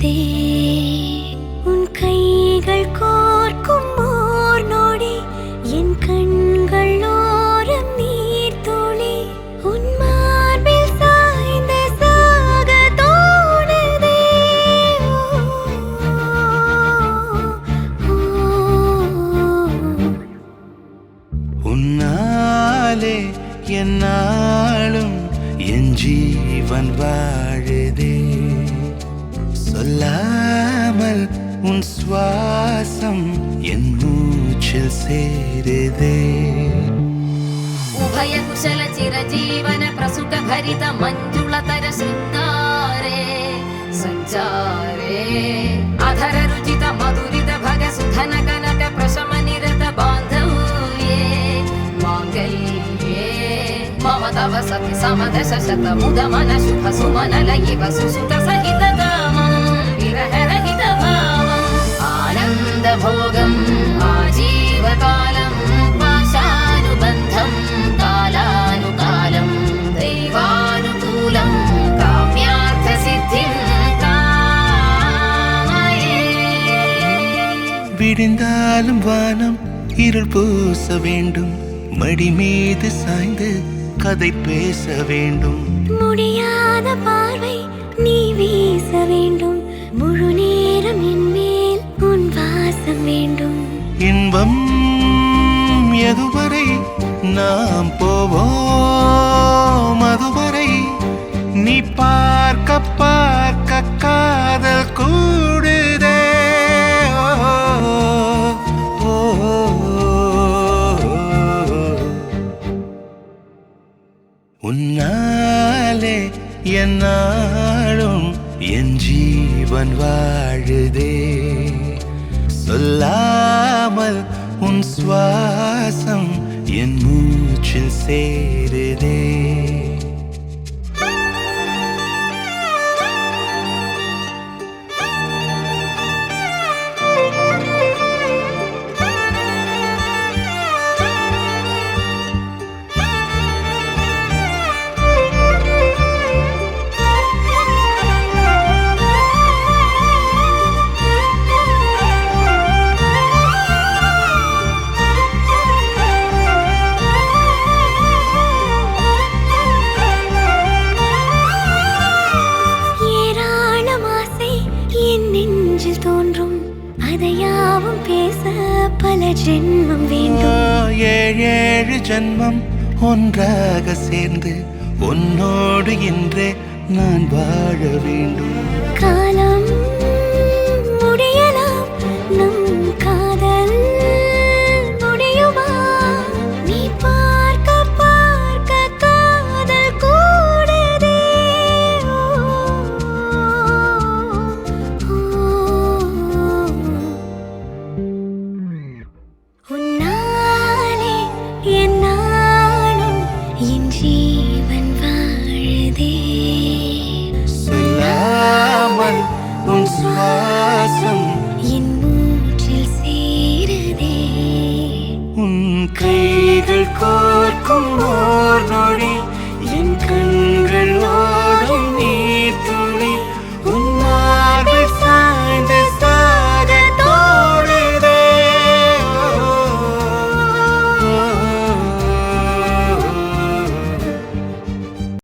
சேருதே உன் கைகள் கோர்க்கும் ஓர் நொடி என் கண்கள் ஓரம் நீர் துளி உன் மார்பில் சாய்ந்து சாக தோணுதே உன்னாலே என்னாலும் என் ஜீவன் வாழுதே சொல்லாமல் உன் சுவாசம் என் மூச்சில் சேருதே उभय कुशल चिरजीवन प्रसुख भरित मंजुलतर शृंगारे संचारे अधर रुचित मधुरित भग सुधन कनक प्रशम निरत बांधव्ये मांगल्ये मम तव सति समदश शत मुद मन शुभ सुमन लयिव सुसुत सहित कामं विरह रहित भावं आनंद भोगं आजीवकालं पाशानुबन्धं कालानुकालं दैवानुकूलं काम्यार्थ सिद्धिं कामये விடிந்தாலும் வானம் இருள் பூச வேண்டும் மடி மீது சாய்ந்து கதை பேச வேண்டும் முடியாத பார்வை நீ வீச வேண்டும் முழு நேரம் என் மேல் உன் வாசம் வேண்டும் இன்பம் எதுவரை நாம் போவோம் அதுவரை நீ பார்க்க பார்க்க காதல் கூடுதே ஓ, ஓ, உன்னாலே என்னாலும் என் ஜீவன் வாழுதே சொல்லாமல் உன் சுவாசம் என் மூச்சில் சேருதே நெஞ்சில் தோன்றும் அதையாவும் பேச பல ஜென்மம் வேண்டும் ஏழு ஜென்மம் ஒன்றாக சேர்ந்து உன்னோடு இன்றே நான் வாழ வேண்டும் காலம் முடியலாம் நம் காதல் முடியுமா நீ பார்க்க பார்க்க காதல் கூடுதே உன்னாலே என்னாலும் என் ஜீவன் வாழுதே சொல்லாமல் உன் சுவாசம் என் மூச்சில் சேருதே உன் கைகள் கோர்க்கும் ஓர் நொடி